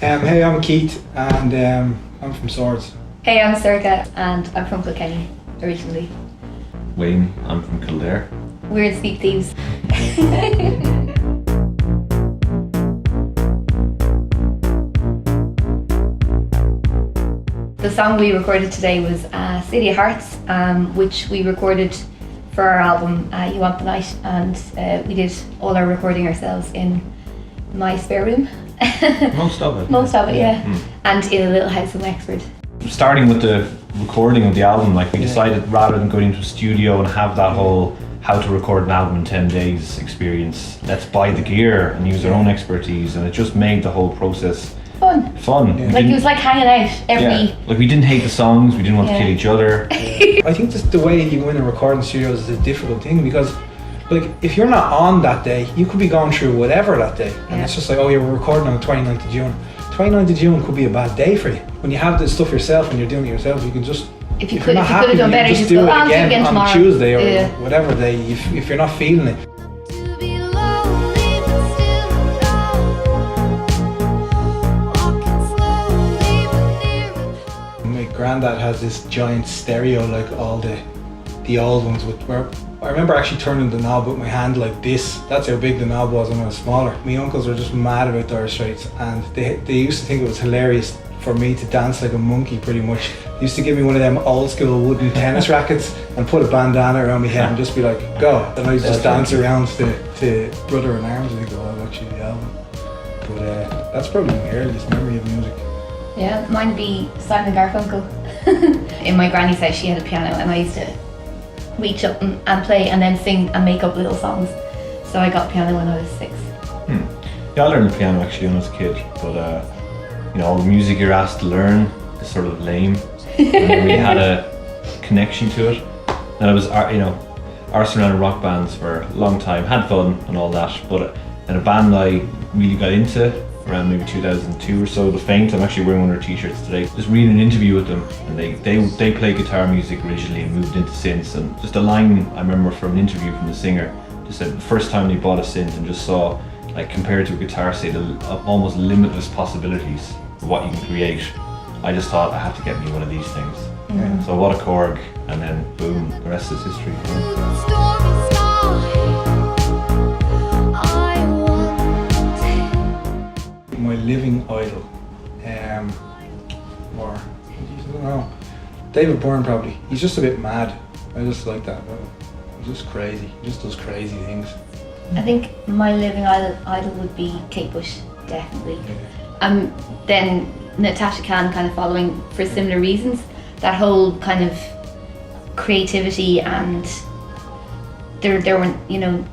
Hey, I'm Keith, and I'm from Swords. Hey, I'm Circa, and I'm from Kilkenny originally. Wayne, I'm from Kildare. We're the Thieves. The song we recorded today was City of Hearts, which we recorded for our album You Want the Night, and we did all our recording ourselves in my spare room. Most of it. Most of it, yeah. And in a little house in Wexford. Starting with the recording of the album, we decided rather than going into a studio and have that whole how to record an album in 10 days experience, let's buy the gear and use our own expertise, and it just made the whole process fun. Yeah. Like it was like hanging out every... Yeah. Like we didn't hate the songs, we didn't want to kill each other. I think just the way you go in and record in studios is a difficult thing, because like if you're not on that day, you could be going through whatever that day, and it's just like, oh, you're recording on the 29th of June. 29th of June could be a bad day for you. When you have this stuff yourself and you're doing it yourself, you can just, if you you're could not have happy, done better, you just do it again on tomorrow. Tuesday or whatever day if you're not feeling it. My granddad has this giant stereo, like all the old ones, where I remember actually turning the knob with my hand like this. That's how big the knob was when I was smaller. My uncles were just mad about Dire Straits, and they used to think it was hilarious for me to dance like a monkey pretty much. They used to give me one of them old school wooden tennis rackets and put a bandana around my head and just be like, go. And I just dance around to Brother in Arms, I think it was actually the album. But that's probably my earliest memory of music. Yeah, mine would be Simon Garfunkel. In my granny's house she had a piano, and I used to reach up and play and then sing and make up little songs. So I got piano when I was 6. Yeah, I learned the piano actually when I was a kid, but all the music you're asked to learn is sort of lame. I never really had a connection to it. And I was, arsing around in rock bands for a long time, had fun and all that, but in a band I really got into around maybe 2002 or so, The Faint. I'm actually wearing one of their t-shirts today. Just reading an interview with them, and they play guitar music originally and moved into synths, and just a line I remember from an interview from the singer just said the first time they bought a synth and just saw, like, compared to a guitar, say, the almost limitless possibilities of what you can create. I just thought I have to get me one of these things. So I bought a Korg, and then boom, the rest is history. My living idol, or I don't know, David Byrne probably. He's just a bit mad. I just like that. He's just crazy. He just does crazy things. I think my living idol would be Kate Bush, definitely. Then Natasha Khan kind of following for similar reasons. That whole kind of creativity, and there weren't,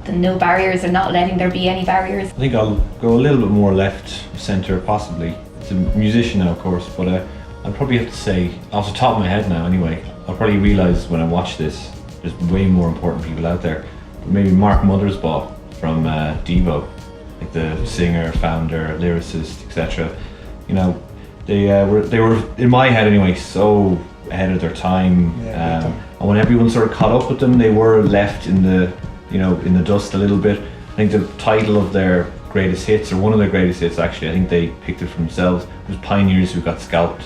the no barriers, or not letting there be any barriers. I think I'll go a little bit more left centre possibly. It's a musician now, of course, but I'd probably have to say, off the top of my head now anyway, I'll probably realise when I watch this, there's way more important people out there. Maybe Mark Mothersbaugh from Devo, like the singer, founder, lyricist, etc. They were in my head anyway so ahead of their time, and when everyone sort of caught up with them, they were left in the in the dust a little bit. I think the title of their greatest hits, or one of their greatest hits actually, I think they picked it for themselves, was Pioneers Who Got Scalped,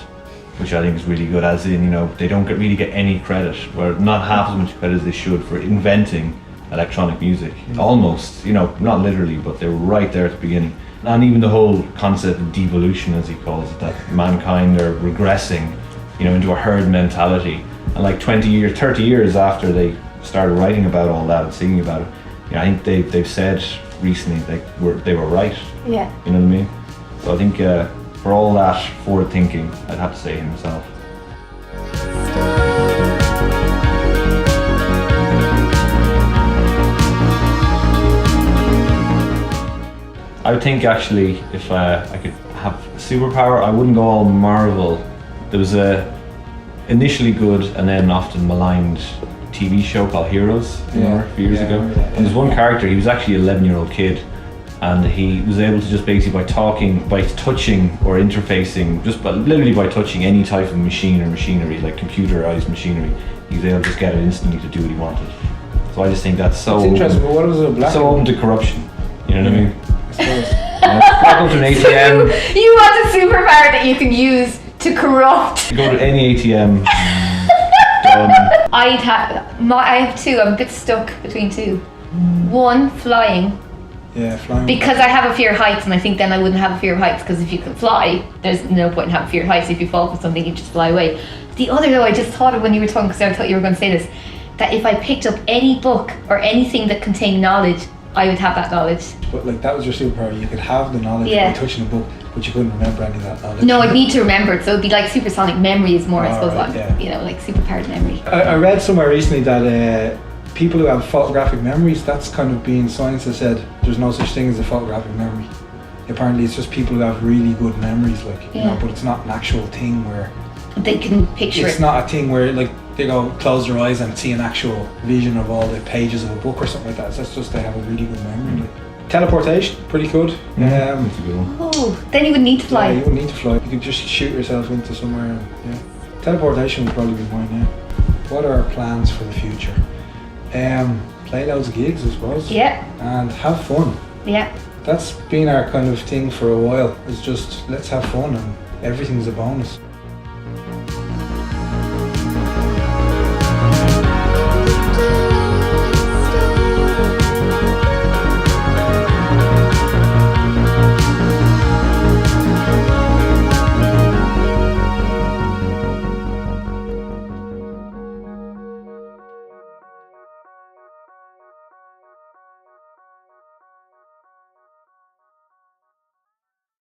which I think is really good, as in, they don't really get any credit, or not half as much credit as they should, for inventing electronic music. Almost, not literally, but they were right there at the beginning. And even the whole concept of devolution, as he calls it, that mankind are regressing, into a herd mentality. And like 20 years, 30 years after they started writing about all that and singing about it, I think they've said recently they were right. Yeah. You know what I mean? So I think for all that forward thinking, I'd have to say himself. I would think actually, if I could have a superpower, I wouldn't go all Marvel. There was a initially good and then often maligned TV show called Heroes, a few years ago. And there's one character, he was actually an 11-year-old kid, and he was able to just basically by touching or interfacing, literally by touching any type of machine or machinery, like computerized machinery, he was able to just get it instantly to do what he wanted. So I just think that's so interesting, but what was it, black? So open to corruption, you know what I mean? I suppose. Go to an ATM. You want a superpower that you can use to corrupt. Go to any ATM. Done. I have two. I'm a bit stuck between two. One, flying. Yeah, flying. Because I have a fear of heights, and I think then I wouldn't have a fear of heights, because if you can fly, there's no point in having fear of heights. If you fall for something, you just fly away. The other, though, I just thought of when you were talking, because I thought you were going to say this, that if I picked up any book or anything that contained knowledge, I would have that knowledge. But like that was your superpower. You could have the knowledge by touching a book, but you couldn't remember any of that knowledge. No, I'd need to remember it. So it'd be like supersonic memory is more, I suppose, right, yeah. you know, like superpowered memory. I read somewhere recently that people who have photographic memories, that's kind of being science has said there's no such thing as a photographic memory. Apparently it's just people who have really good memories, like, you know, but it's not an actual thing where they can picture it's not a thing where like they go close their eyes and see an actual vision of all the pages of a book or something like that. So that's just they have a really good memory. Like, teleportation, pretty good. That's a good one. Oh, then you would need to fly. Yeah, you wouldn't need to fly. You could just shoot yourself into somewhere. And, yeah, teleportation would probably be mine. Yeah. What are our plans for the future? Play loads of gigs, I suppose. Yeah. And have fun. Yeah. That's been our kind of thing for a while. It's just let's have fun and everything's a bonus.